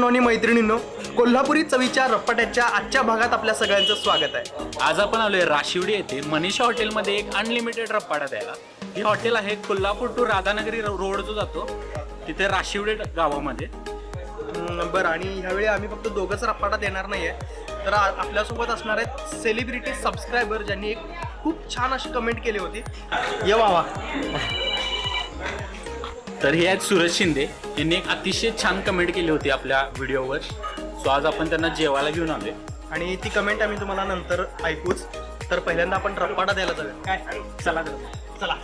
मित्रांनो आणि मैत्रिणींनो, कोल्हापुरी चवीच्या रप्पाट्याच्या आजच्या भागात आपल्या सगळ्यांचं स्वागत आहे। आज आपण आलोय राशिवडी येथे मनीषा हॉटेलमध्ये एक अनलिमिटेड रप्पाटा द्यायला। ही हॉटेल आहे कोल्हापूर टू राधानगरी रोड जो जातो तिथे राशिवडी गावामध्ये। बरं, आणि ह्यावेळी आम्ही फक्त दोघंच रप्पाटा देणार नाही आहे, तर आपल्यासोबत असणार आहेत सेलिब्रिटी सबस्क्रायबर ज्यांनी एक खूप छान अशी कमेंट केली होती। ये वावा। तर हे आहेत सूरज शिंदे, यांनी एक अतिशय छान कमेंट केली होती आपल्या व्हिडिओवर। सो आज आपण त्यांना जेवायला घेऊन आलोय आणि ती कमेंट आम्ही तुम्हाला नंतर ऐकूच। तर पहिल्यांदा आपण रप्पाटा द्यायला जाऊया काय? चला चला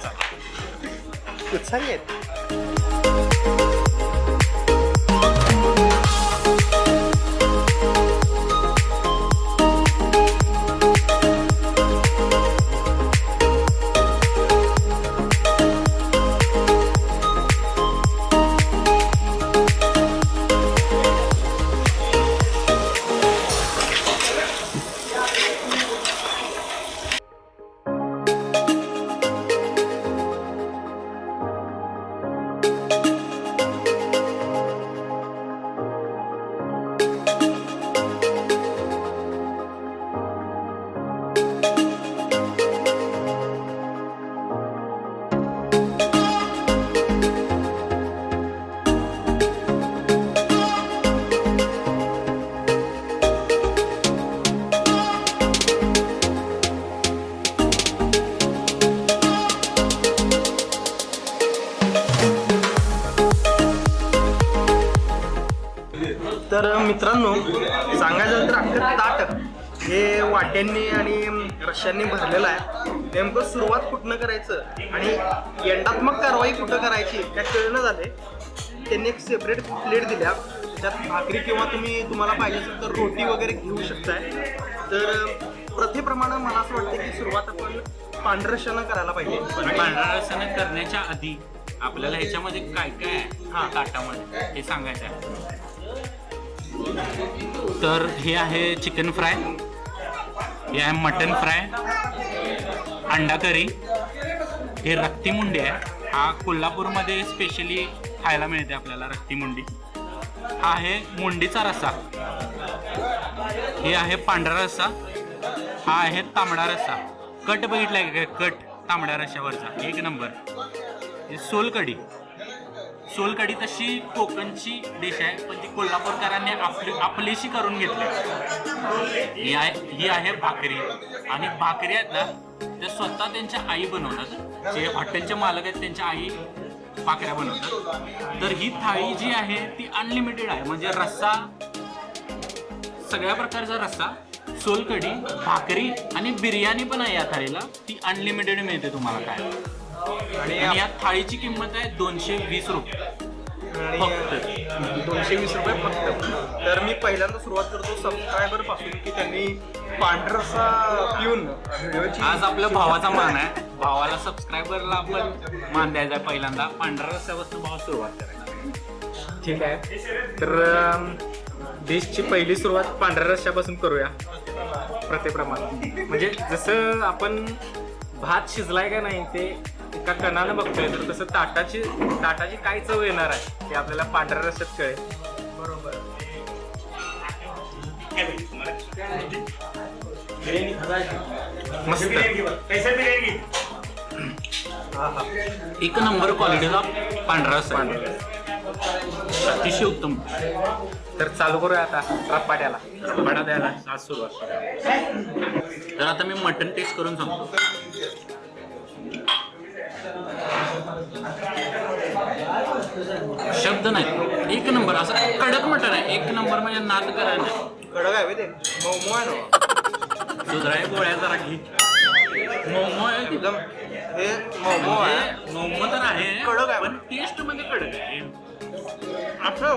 उत्साही आहेत। तर मित्रांनो, सांगायचं तर अख्खं ताट हे वाट्यांनी आणि रश्श्यांनी भरलेलं आहे। नेमकं सुरुवात कुठनं करायचं आणि एंडात्मक कारवाई कुठं करायची त्या कळणं झाले। त्यांनी एक सेपरेट प्लेट दिल्या, त्याच्यात भाकरी किंवा तुम्हाला पाहिजे असेल तर रोटी वगैरे घेऊ शकताय। तर प्रथेप्रमाणे मला असं वाटतं की सुरुवात आपण पांढऱ्या रश्श्यानं करायला पाहिजे। पांढऱ्या रस्स्यानं करण्याच्या आधी आपल्याला ह्याच्यामध्ये काय काय आहे ताटामध्ये हे सांगायचं आहे। तर हे आहे चिकन फ्राय, हे आहे मटन फ्राय, अंडा करी, हे रक्ती मुंडी आहे। हा कोल्हापूरमध्ये स्पेशली खायला मिळते आपल्याला रक्ती मुंडी। हा आहे मुंडीचा रस्सा, हे आहे पांढरा रस्सा, हा आहे तांबडा रस्सा। कट बघितलाय का? कट तांबड्या रश्श्यावरचा एक नंबर। हे सोलकढी, सोलकढी तशी कोकणची डिश आहे, पण ती कोल्हापूरकरांनी आपलीशी करून घेतली। ही आहे भाकरी, आणि भाकरी आहेत ना त्या स्वतः त्यांच्या आई बनवतात। जे हॉटेलचे मालक आहेत त्यांच्या आई भाकऱ्या बनवतात। तर ही थाळी जी आहे ती अनलिमिटेड आहे, म्हणजे रस्सा, सगळ्या प्रकारचा रस्सा, सोलकढी, भाकरी आणि बिर्याणी पण आहे या थाळीला। ती अनलिमिटेड मिळते तुम्हाला काय। आणि या थाळीची किंमत आहे 220 रुपये आणि 220 रुपये फक्त। तर मी पहिल्यांदा सुरुवात करतो सबस्क्रायबर पासून की त्यांनी पांढरा रस्सा पिऊन आज आपल्या भावाचा मान आहे, भावाला सबस्क्रायबरला आपण मान द्यायचा आहे। पहिल्यांदा पांढऱ्या रस्स्यापासून भाव सुरुवात करायची। ठीक आहे, तर डिशची पहिली सुरुवात पांढऱ्या रस्स्यापासून करूया प्रथेप्रमाणे। म्हणजे जसं आपण भात शिजलाय का नाही ते एका कणानं बघतोय, तर तसं ताटाची काय चव येणार आहे ते आपल्याला पांढऱ्या रस्स्यात कळेल। बरोबर। मस्त एक नंबर क्वालिटीचा पांढरा रस्सा, अतिशय उत्तम। तर चालू करूया आता रप्पाट्याला द्यायला आज सुरुवात। तर आता मी मटन टेस्ट करून सांगतो। शब्द नाही, एक नंबर असं कडक मटन आहे, एक नंबर म्हणजे नाद करायला। कडक आहे ते, मोमो आहे ना, दुसरा गोळ्या जरा घे। मोमो आहे एकदम, हे मोमो आहे, मोमो तर आहे कडक आहे, पण टेस्ट मध्ये कडक आहे असं।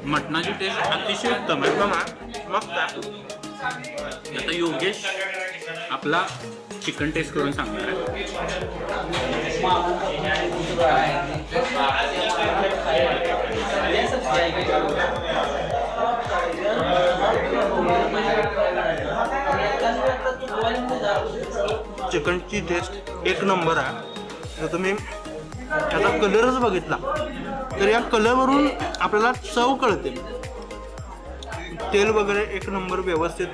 मटणाची टेस्ट अतिशय उत्तम आहे, मस्त आहे। आता योगेश आपला चिकन टेस्ट करून सांगणार आहे। चिकनची टेस्ट एक नंबर आहे। जर तुम्ही त्याचा कलरच बघितला तर या कलरवरून आपल्याला चव कळते. तेल वगैरे एक नंबर व्यवस्थित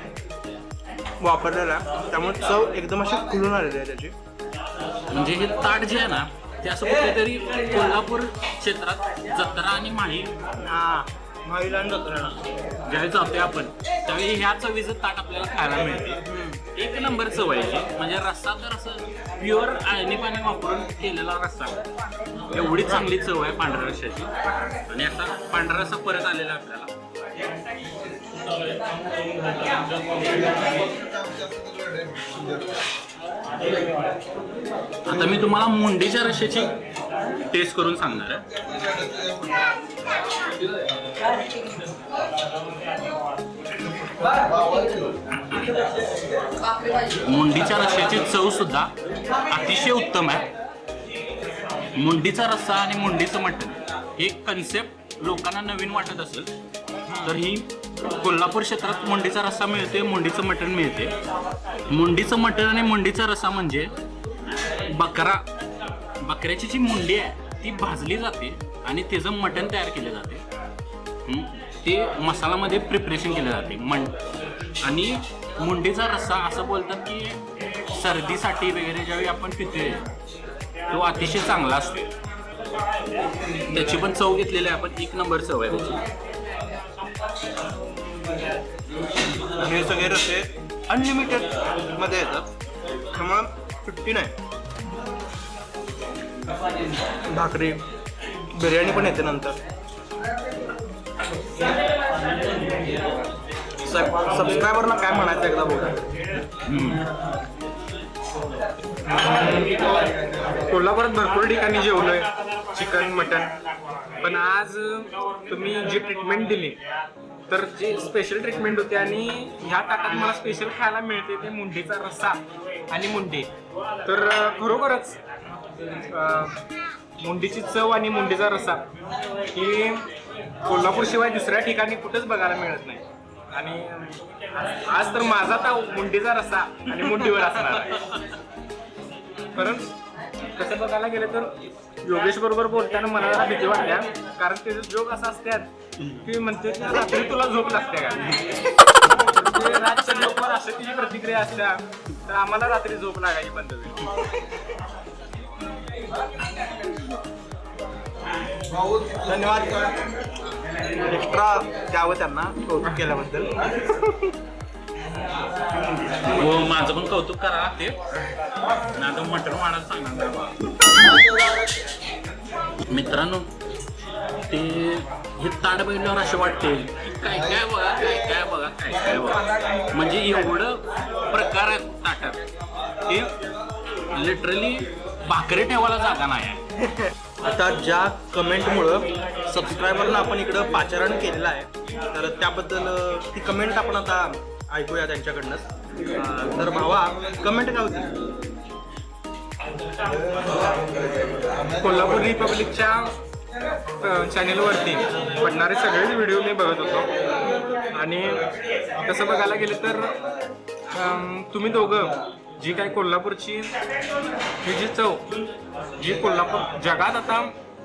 वापरलेला आहे, त्यामुळे चव एकदम अशी खुलून आलेली आहे त्याची. म्हणजे हे ताट जे आहे ना ते असं कुठेतरी कोल्हापूर क्षेत्रात जत्रा आणि माही महिला जत्रा ज्यावेळी जातोय आपण त्यावेळी ह्या चवीचं ताट आपल्याला खायला मिळते. एक नंबर चव आहे ही. म्हणजे रस्सा तर असं प्युअर आळणी पाणी वापरून केलेला रस्सा, एवढी चांगली चव आहे पांढऱ्या रस्स्याची. आणि आता पांढरा रस्सा परत आलेला आहे आपल्याला. आता मी तुम्हाला मुंडीच्या रश्श्याची टेस्ट करून सांगणार आहे. मुंडीच्या रश्श्याची चव सुद्धा अतिशय उत्तम आहे. मुंडीचा रस्सा आणि मुंडीचं मटण हे कन्सेप्ट लोकांना नवीन वाटत असेल तर ही कोल्हापूर क्षेत्रात मुंडीचा रस्सा मिळते, मुंडीचं मटण मिळते. मुंडीचं मटण आणि मुंडीचा रस्सा म्हणजे बकऱ्याची जी मुंडी आहे ती भाजली जाते आणि त्याचं मटण तयार केलं जाते. ते मसाल्यामध्ये प्रिपरेशन केलं जाते. आणि मुंडीचा रस्सा असं बोलतात की सर्दीसाठी वगैरे ज्यावेळी आपण पितोय तो अतिशय चांगला असतो. त्याची पण चव घेतलेली आहे आपण, एक नंबर चव आहे त्याची. हे सगळे रस्से अनलिमिटेड मध्ये येतात, त्यामुळे सुट्टी नाही. भाकरी बिर्याणी पण येते नंतर. सबस्क्रायबरना काय म्हणायचं एकदा बोला. कोल्हापुरात भरपूर ठिकाणी जेवलोय चिकन मटन, पण आज तुम्ही जी ट्रीटमेंट दिली तर जी स्पेशल ट्रीटमेंट होती आणि ह्या ताटात मला स्पेशल खायला मिळते ते मुंडीचा रस्सा आणि मुंडी. तर खरोखरच मुंडीची चव आणि मुंडीचा रस्सा ही कोल्हापूरशिवाय दुसऱ्या ठिकाणी कुठंच बघायला मिळत नाही. आणि आज तर माझा तर मुंडीचा रस्सा आणि मुंडीवर असणार. कारण कसं बघायला गेलं तर योगेश बरोबर बोलताना मला जरा भीती वाटल्या, कारण त्याचे जोक असं असतात की म्हणते की रात्री तुला झोप लागते का. रातच्या जोकवर असं तिची प्रतिक्रिया असल्या तर आम्हाला रात्री झोप लागायची बंद होईल. धन्यवाद एक्स्ट्रा द्यावं त्यांना कौतुक केल्याबद्दल. हो, माझं पण कौतुक करा ते ना तर मटण वाढायला सांगणार. मित्रांनो, ते हे ताट बघितल्यावर असे वाटते काय काय बघा, काय काय बघा, काय काय बघा. म्हणजे एवढं प्रकार आहेत ताटात ते लिटरली भाकरी ठेवायला जागा नाही आहे. आता ज्या कमेंटमुळं सबस्क्रायबरला आपण इकडं पाचारण केलेलं आहे, तर त्याबद्दल ती कमेंट आपण आता ऐकूया त्यांच्याकडनंच. तर भावा, कमेंट काय होती? कोल्हापूर रिपब्लिकच्या चॅनेलवरती पडणारे सगळेच व्हिडिओ मी बघत होतो. आणि तसं बघायला गेलं तर तुम्ही दोघं जी काय कोल्हापूरची ही जी चव, जी कोल्हापूर जगात आता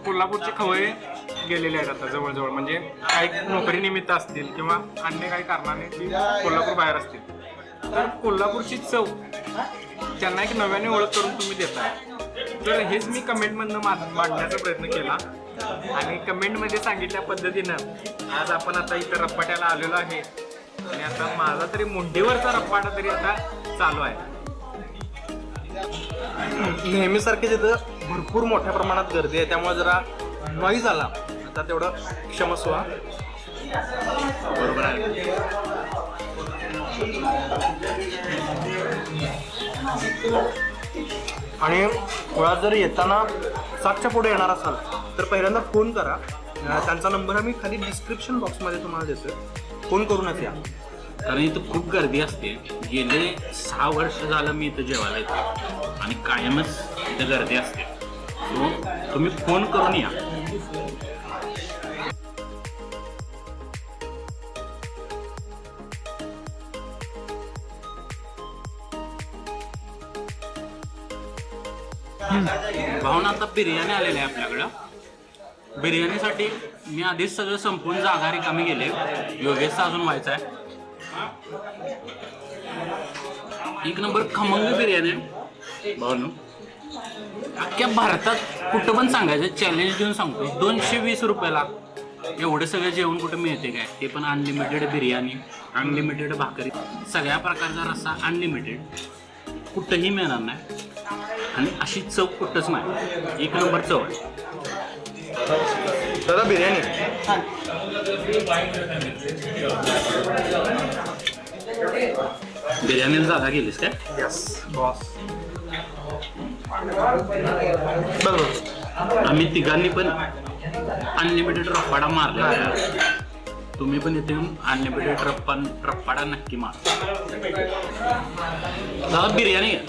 कोल्हापूरचे खवळे गेलेले आहेत आता जवळजवळ, म्हणजे काही नोकरीनिमित्त असतील किंवा अन्य काही कारणाने ती कोल्हापूर बाहेर असतील, तर कोल्हापूरची चव त्यांना एक नव्याने ओळख करून तुम्ही देताय. तर हेच मी कमेंटमधनं मांडण्याचा प्रयत्न केला आणि कमेंटमध्ये सांगितल्या पद्धतीनं आज आपण आता इथं रप्पाट्याला आलेलो आहे. आणि आता माझा तरी मुंडीवरचा रप्पाटा तरी आता चालू आहे. नेहमीसारखे तिथं भरपूर मोठ्या प्रमाणात गर्दी आहे, त्यामुळे जरा नॉईज आला आता तेवढं क्षमस्व. बरोबर आहे. आणि मुळात जर येताना 7च्या पुढे येणार असाल तर पहिल्यांदा फोन करा. त्यांचा नंबर आम्ही खाली डिस्क्रिप्शन बॉक्समध्ये तुम्हाला देतोय, फोन करूनच या. कारण इथं खूप गर्दी असते. गेले 6 वर्ष झालं मी इथं जेवायला येतो आणि कायमच इथं गर्दी असते. सो तुम्ही फोन करून या. भावना आता बिर्याणी आलेली आहे आपल्याकडं. बिर्याणीसाठी मी आधीच सगळं संपून जागा रिकामी गेले. योगेशचा अजून व्हायचा आहे. एक नंबर खमंग बिर्याणी आहे भावनो. अख्ख्या भारतात कुठं पण सांगायचं, चॅलेंज देऊन सांगतो, 220 रुपयाला एवढं सगळं जेवण कुठं मिळते काय? ते पण अनलिमिटेड बिर्याणी, अनलिमिटेड भाकरी, सगळ्या प्रकारचा रस्सा अनलिमिटेड, कुठंही मिळणार नाही. आणि अशी चव कुठंच नाही. एक नंबर चव आहे दादा. बिर्याणी बिर्याणीला जागा गेलीस काय? Yes boss. बरोबर. आम्ही तिघांनी पण अनलिमिटेड रप्पाडा मारलेला आहे. तुम्ही पण इथे येऊन अनलिमिटेड रप्पाडा नक्की मार. दादा बिर्याणी नाही.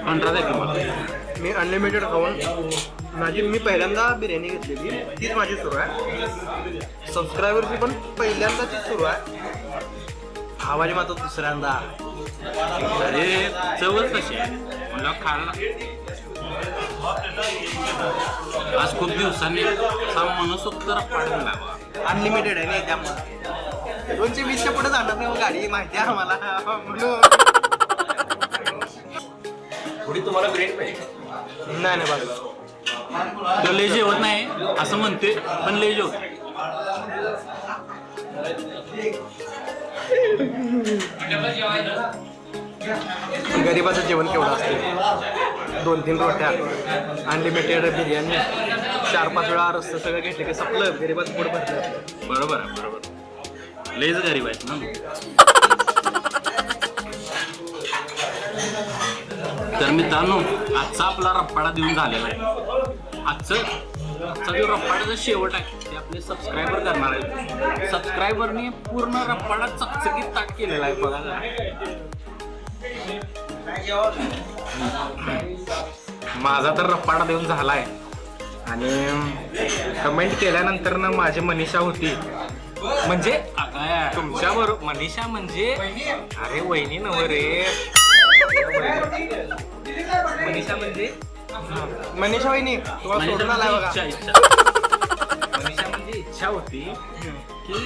पंधरा द्या की मला. मी अनलिमिटेड खाऊन मी पहिल्यांदा बिर्याणी घेतलेली, तीच माझी सुरू आहे. सबस्क्रायबरची पण पहिल्यांदा तीच सुरू आहे. आवाज मात्र दुसऱ्यांदा. अरे चवच कशी आहे मला खायला. आज खूप दिवसांनी मनसोक्त रप्पाडा मिळावा. अनलिमिटेड आहे नाही त्यामुळे 220च्या पुढे जाणार नाही गाडी, माहिती आहे आम्हाला. म्हणून थोडी तुम्हाला ब्रेक पाहिजे. नाही बघ, तो लय जेवत नाही असं म्हणते, पण लय जेवत. गरिबाचं जेवण केवढं असते. 2-3 रोट्या, अनलिमिटेड बिर्याणी, 4-5 वेळा रस्ते सगळं घेतले की संपलं. गरिबाचं पोट भरलं. बरोबर आहे, बरोबर. लयच गरीब आहेत ना. तर मित्रांनो, आजचा आपला रप्पाडा देऊन झालेला आहे. आजचा जो रप्पाडाचा शेवट आहे ते आपले सबस्क्रायबर करणार आहेत. सबस्क्रायबरने पूर्ण रप्पाडा चकचकीत ताट केलेला आहे बघा. माझा तर रप्पाडा देऊन झालाय. आणि कमेंट केल्यानंतर ना माझी मनीषा होती, म्हणजे तुमच्या बरोबर मनीषा म्हणजे अरे वहिनी नव रे. मनीषा म्हणजे मनीषा वहिनी तुम्हाला सोडून आलाय बघा. मनीषा म्हणजे इच्छा होती की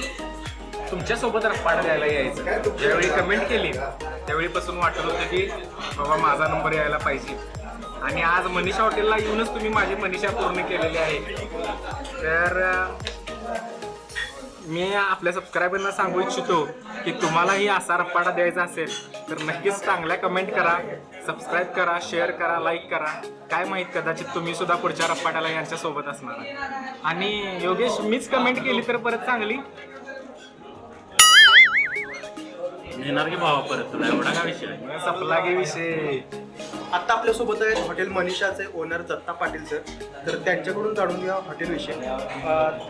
तुमच्यासोबत रप्पाडा द्यायला यायचं. ज्यावेळी कमेंट केली त्यावेळीपासून वाटत होतं की बाबा माझा नंबर यायला पाहिजे. आणि आज मनीषा हॉटेलला येऊनच तुम्ही माझी मनीषा पूर्ण केलेली आहे. तर मी आपल्या सबस्क्रायबरना सांगू इच्छितो की तुम्हालाही असा रप्पाडा द्यायचा असेल तर नक्कीच चांगल्या कमेंट करा, सबस्क्राईब करा, शेअर करा, लाईक करा. काय माहीत, कदाचित तुम्ही सुद्धा पुढच्या रप्पाड्याला यांच्यासोबत असणार. आणि योगेश, मीच कमेंट केली तर परत चांगली येणार की भावा परत तुला, एवढा काय विषय आहे. सपला गे विषय. आता आपल्यासोबत आहेत हॉटेल मनीषाचे ओनर दत्ता पाटील सर. तर त्यांच्याकडून जाणून घ्या हॉटेलविषयी.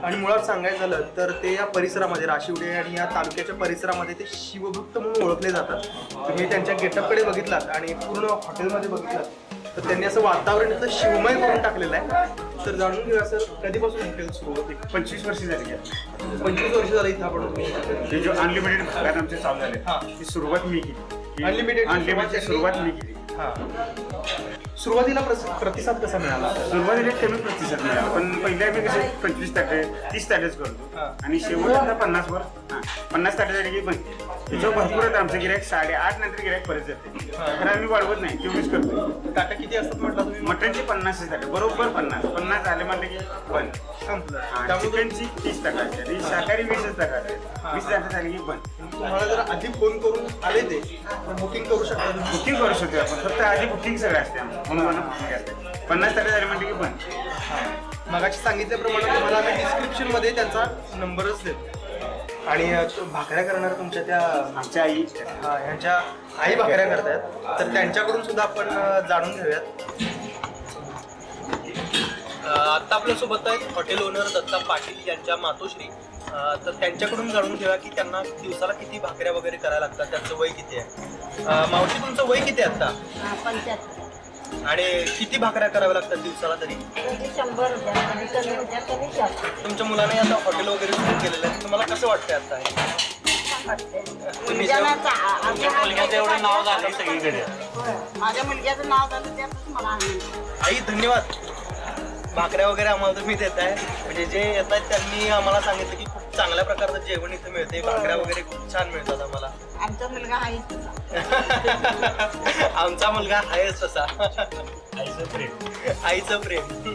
आणि मुळात सांगायचं झालं तर ते या परिसरामध्ये, राशिवडे आणि या तालुक्याच्या परिसरामध्ये ते शिवभक्त म्हणून ओळखले जातात. तुम्ही त्यांच्या गेटअपकडे बघितलात आणि पूर्ण हॉटेलमध्ये बघितलात तर त्यांनी असं वातावरण इथं शिवमय करून टाकलेलं आहे. तर जाणून घेऊया सर, कधीपासून हॉटेल सुरू होते? 25 वर्ष झाली. 25 वर्ष झालं इथं आपण. हे जो अनलिमिटेड भागात आमचे चालू झाले ती सुरुवात मी केली. अनलिमिटेड सुरुवात मी केली. सुरुवातीला प्रतिसाद कसा मिळाला? सुरुवातीला कमी प्रतिसाद मिळाला, पण पहिल्या आम्ही कसे 25 ताटे 30 ताटेच करतो आणि शेवटला 50 वर 50 ताटे झाले की बनते. त्याच्यावर भरपूर आता आमचं गिरायक 8:30 नंतर गिरायक परत जाते. तर आम्ही वाढवत नाही, तेवढीच करतो. ताटं किती असतात म्हटलं तुम्ही? मटनचे 50 ताटे बरोबर 50 झाले म्हणलं की बंद. संपलं. चिकनची 30 ताटाची आणि शाकाहारी 20 ताटाचे 20 ताटे झाले की बंद. तुम्हाला जर आधी फोन करून आले ते बुकिंग करू शकता. बुकिंग करू शकतो आपण, फक्त आधी बुकिंग सगळं असते म्हणून बुकिंग असते. 50 ताटे झाले म्हणजे की बंद. मगाशी सांगितल्याप्रमाणे तुम्हाला आम्ही डिस्क्रिप्शनमध्ये त्यांचा नंबरच देतो. आणि भाकऱ्या करणार तुमच्या त्या आमच्या आई ह्यांच्या आई भाकऱ्या करतायत, तर त्यांच्याकडून सुद्धा आपण जाणून घेऊयात. आता आपल्यासोबत आहेत हॉटेल ओनर दत्ता पाटील यांच्या मातोश्री. तर त्यांच्याकडून जाणून घेऊया की त्यांना दिवसाला किती भाकऱ्या वगैरे करायला लागतात, त्यांचं वय किती आहे. मावशी, तुमचं वय किती आहे आता? आणि किती भाकऱ्या कराव्या लागतात दिवसाला तरी? कधी 100 होत्या, कधी कमी होत्या, कधी जास्त. तुमच्या मुलाने आता हॉटेल वगैरे सुरू केलेलं आहे, तुम्हाला कसं वाटतंय आता हे? तुम्ही जेव्हा- मुलग्याचं एवढं नाव झालं सगळीकडे. माझ्या मुलग्याचं नाव झालं त्यातच मला आनंद. आई धन्यवाद. भाकऱ्या वगैरे आम्हाला तुम्ही देताय, म्हणजे जे येत आहेत त्यांनी आम्हाला सांगितलं की खूप चांगल्या प्रकारचं जेवण इथं मिळते, भाकऱ्या वगैरे खूप छान मिळतात आम्हाला. आमचा मुलगा आहेच तसा. आमचा मुलगा आहेच तसा. आईचं प्रेम. आईचं प्रेम.